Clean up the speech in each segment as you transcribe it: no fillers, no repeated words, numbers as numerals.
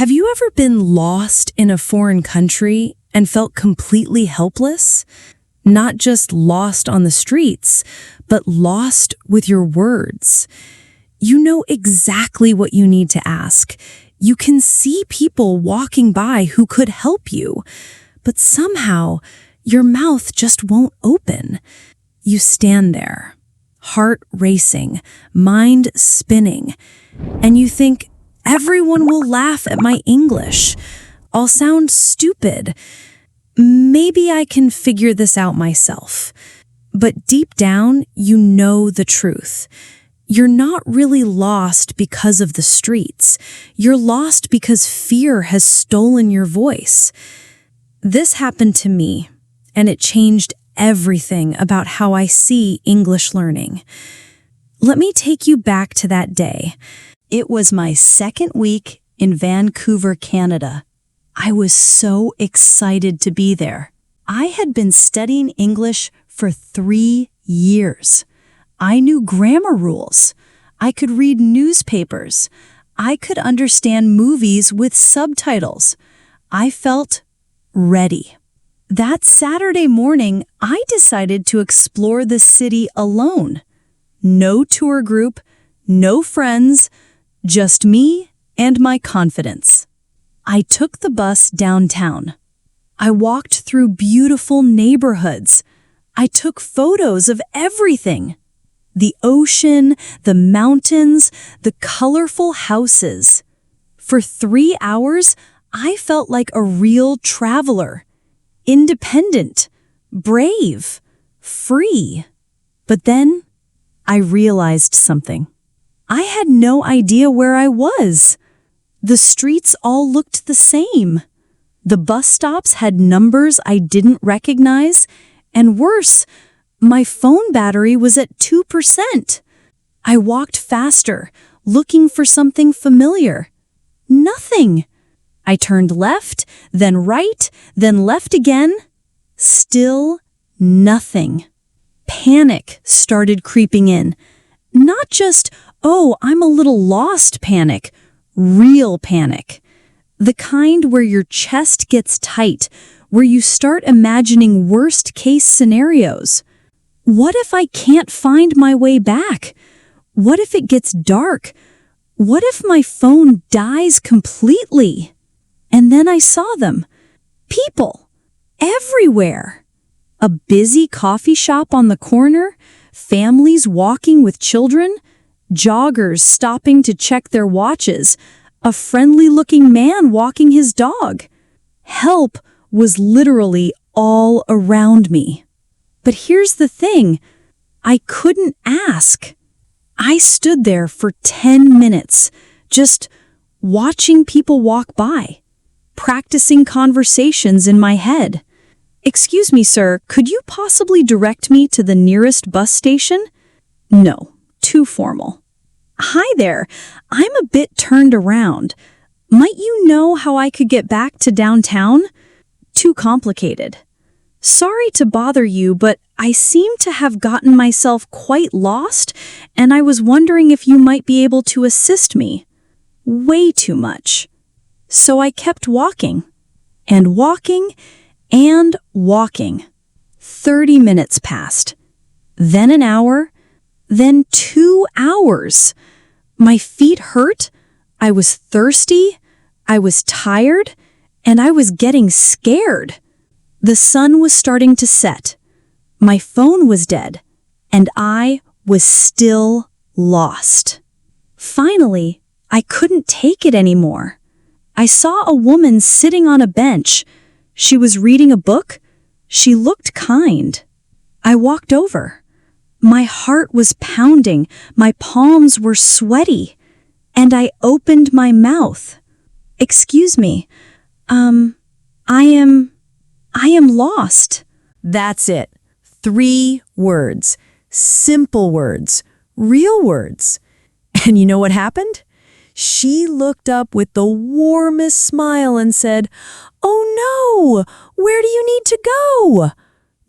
Have you ever been lost in a foreign country and felt completely helpless? Not just lost on the streets, but lost with your words. You know exactly what you need to ask. You can see people walking by who could help you, but somehow your mouth just won't open. You stand there, heart racing, mind spinning, and you think, everyone will laugh at my English. I'll sound stupid. Maybe I can figure this out myself. But deep down, you know the truth. You're not really lost because of the streets. You're lost because fear has stolen your voice. This happened to me, and it changed everything about how I see English learning. Let me take you back to that day. It was my second week in Vancouver, Canada. I was so excited to be there. I had been studying English for 3 years. I knew grammar rules. I could read newspapers. I could understand movies with subtitles. I felt ready. That Saturday morning, I decided to explore the city alone. No tour group, no friends, just me and my confidence. I took the bus downtown. I walked through beautiful neighborhoods. I took photos of everything. The ocean, the mountains, the colorful houses. For 3 hours, I felt like a real traveler. Independent, brave, free. But then, I realized something. I had no idea where I was. The streets all looked the same. The bus stops had numbers I didn't recognize, and worse, my phone battery was at 2%. I walked faster, looking for something familiar. Nothing. I turned left, then right, then left again. Still nothing. Panic started creeping in. Not just, oh, I'm a little lost panic. Real panic. The kind where your chest gets tight, where you start imagining worst-case scenarios. What if I can't find my way back? What if it gets dark? What if my phone dies completely? And then I saw them. People. Everywhere. A busy coffee shop on the corner, families walking with children, joggers stopping to check their watches, a friendly-looking man walking his dog. Help was literally all around me. But here's the thing, I couldn't ask. I stood there for 10 minutes, just watching people walk by, practicing conversations in my head. Excuse me, sir, could you possibly direct me to the nearest bus station? No, too formal. Hi there, I'm a bit turned around. Might you know how I could get back to downtown? Too complicated. Sorry to bother you, but I seem to have gotten myself quite lost, and I was wondering if you might be able to assist me. Way too much. So I kept walking, and walking, and walking. 30 minutes passed. Then an hour. Then 2 hours. My feet hurt. I was thirsty. I was tired. And I was getting scared. The sun was starting to set. My phone was dead. And I was still lost. Finally, I couldn't take it anymore. I saw a woman sitting on a bench. She was reading a book. She looked kind. I walked over. My heart was pounding. My palms were sweaty. And I opened my mouth. Excuse me. I am lost. That's it. 3 words. Simple words. Real words. And you know what happened? She looked up with the warmest smile and said, "Oh no, where do you need to go?"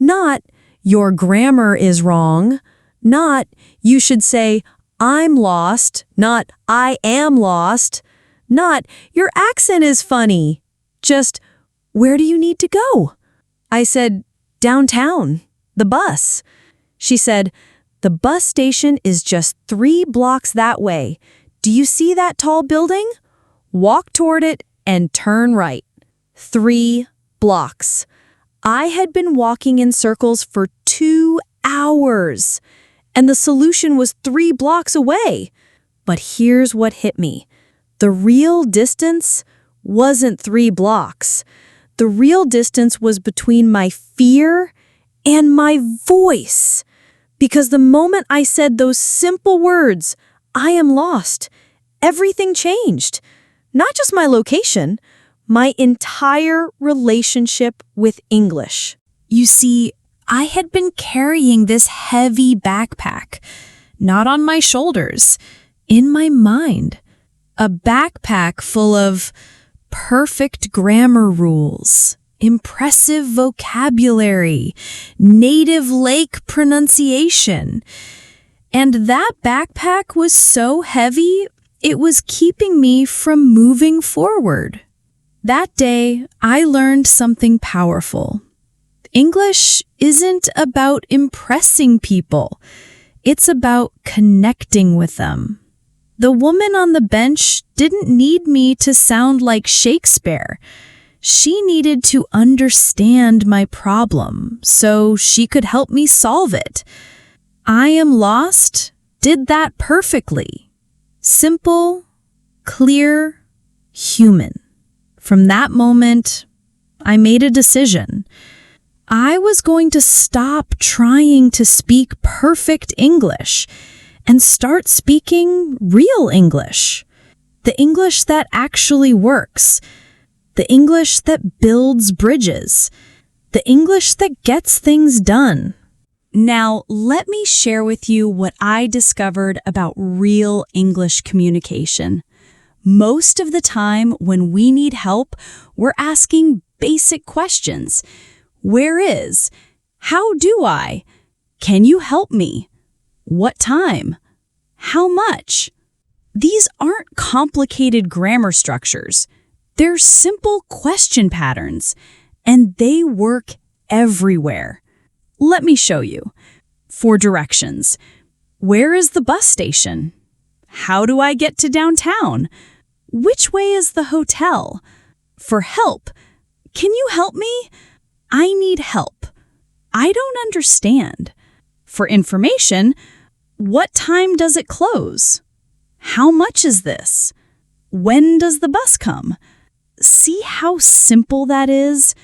Not, "Your grammar is wrong." Not, "You should say, I'm lost." Not, "I am lost." Not, your accent is funny. Just, where do you need to go? I said, downtown, the bus. She said, the bus station is just 3 blocks that way. Do you see that tall building? Walk toward it and turn right. 3 blocks. I had been walking in circles for 2 hours, and the solution was 3 blocks away. But here's what hit me. The real distance wasn't 3 blocks. The real distance was between my fear and my voice. Because the moment I said those simple words, I am lost, everything changed. Not just my location, my entire relationship with English. You see, I had been carrying this heavy backpack, not on my shoulders, in my mind. A backpack full of perfect grammar rules, impressive vocabulary, native lake pronunciation. And that backpack was so heavy, it was keeping me from moving forward. That day, I learned something powerful. English isn't about impressing people. It's about connecting with them. The woman on the bench didn't need me to sound like Shakespeare. She needed to understand my problem so she could help me solve it. I Am Lost did that perfectly. Simple, clear, human. From that moment, I made a decision. I was going to stop trying to speak perfect English and start speaking real English. The English that actually works. The English that builds bridges. The English that gets things done. Now, let me share with you what I discovered about real English communication. Most of the time when we need help, we're asking basic questions. Where is? How do I? Can you help me? What time? How much? These aren't complicated grammar structures. They're simple question patterns, and they work everywhere. Let me show you. For directions, where is the bus station? How do I get to downtown? Which way is the hotel? For help, can you help me? I need help. I don't understand. For information, what time does it close? How much is this? When does the bus come? See how simple that is?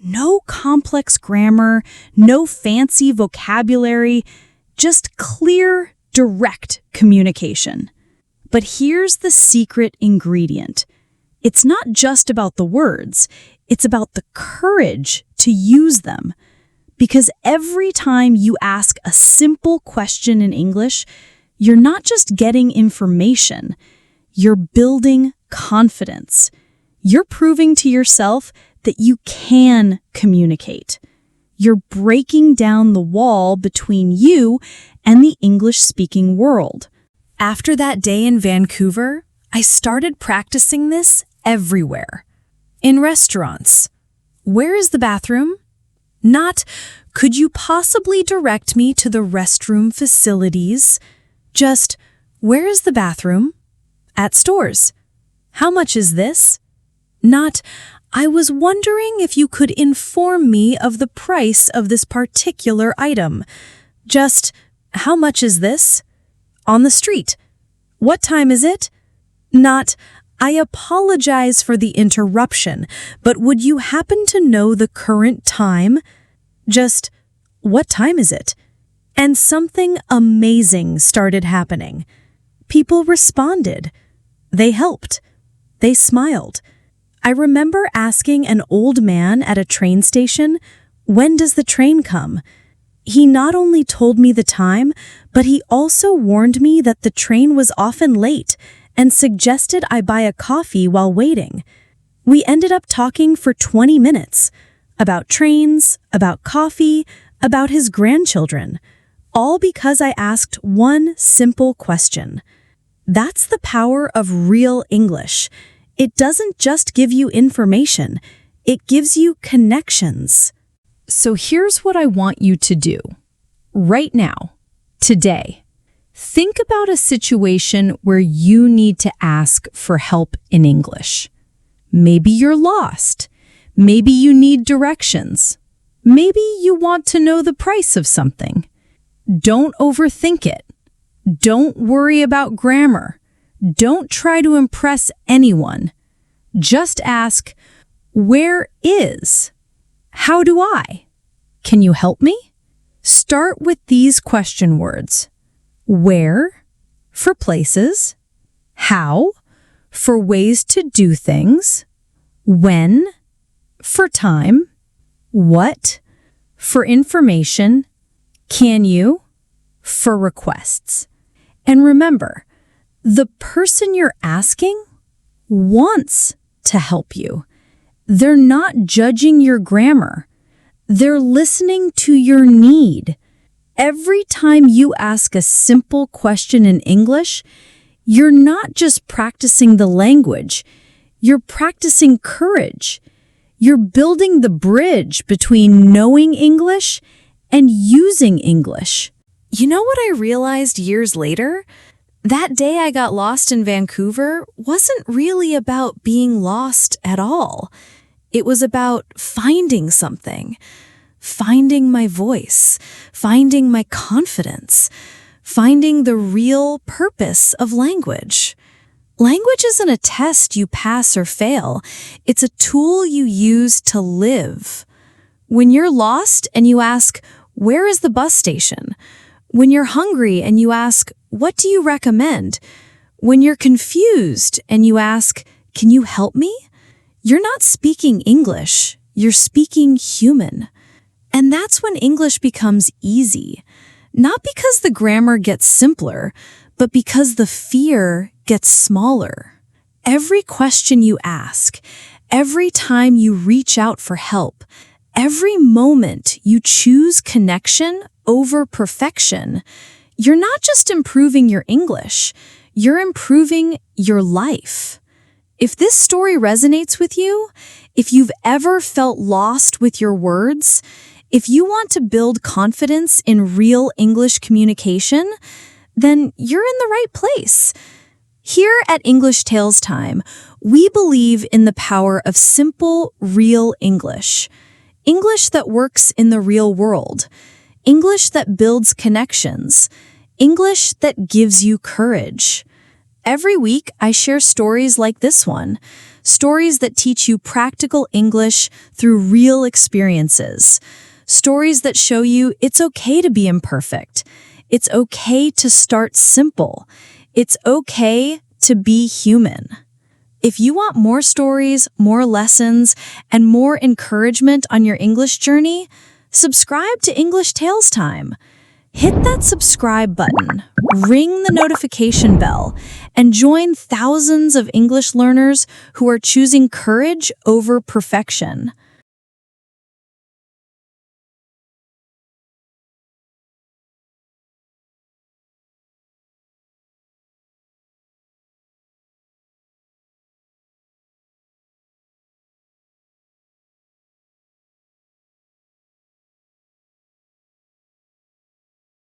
No complex grammar, no fancy vocabulary, just clear, direct communication. But here's the secret ingredient. It's not just about the words, it's about the courage to use them. Because every time you ask a simple question in English, you're not just getting information, you're building confidence. You're proving to yourself that you can communicate. You're breaking down the wall between you and the English-speaking world. After that day in Vancouver, I started practicing this everywhere. In restaurants. Where is the bathroom? Not, could you possibly direct me to the restroom facilities? Just, where is the bathroom? At stores. How much is this? Not, I was wondering if you could inform me of the price of this particular item. Just, how much is this? On the street. What time is it? Not, I apologize for the interruption, but would you happen to know the current time? Just, what time is it? And something amazing started happening. People responded. They helped. They smiled. I remember asking an old man at a train station, when does the train come? He not only told me the time, but he also warned me that the train was often late and suggested I buy a coffee while waiting. We ended up talking for 20 minutes about trains, about coffee, about his grandchildren, all because I asked one simple question. That's the power of real English. It doesn't just give you information, it gives you connections. So here's what I want you to do. Right now, today, think about a situation where you need to ask for help in English. Maybe you're lost. Maybe you need directions. Maybe you want to know the price of something. Don't overthink it. Don't worry about grammar. Don't try to impress anyone. Just ask, where is? How do I? Can you help me? Start with these question words. Where, for places. How, for ways to do things. When, for time. What, for information. Can you, for requests. And remember, the person you're asking wants to help you. They're not judging your grammar. They're listening to your need. Every time you ask a simple question in English, you're not just practicing the language. You're practicing courage. You're building the bridge between knowing English and using English. You know what I realized years later? That day I got lost in Vancouver wasn't really about being lost at all. It was about finding something, finding my voice, finding my confidence, finding the real purpose of language. Language isn't a test you pass or fail. It's a tool you use to live. When you're lost and you ask, where is the bus station? When you're hungry and you ask, what do you recommend? When you're confused and you ask, can you help me? You're not speaking English, you're speaking human. And that's when English becomes easy. Not because the grammar gets simpler, but because the fear gets smaller. Every question you ask, every time you reach out for help, every moment you choose connection over perfection, you're not just improving your English, you're improving your life. If this story resonates with you, if you've ever felt lost with your words, if you want to build confidence in real English communication, then you're in the right place. Here at English Tales Time, we believe in the power of simple, real English. English that works in the real world. English that builds connections. English that gives you courage. Every week, I share stories like this one. Stories that teach you practical English through real experiences. Stories that show you it's okay to be imperfect. It's okay to start simple. It's okay to be human. If you want more stories, more lessons, and more encouragement on your English journey, subscribe to English Tales Time. Hit that subscribe button, ring the notification bell, and join thousands of English learners who are choosing courage over perfection.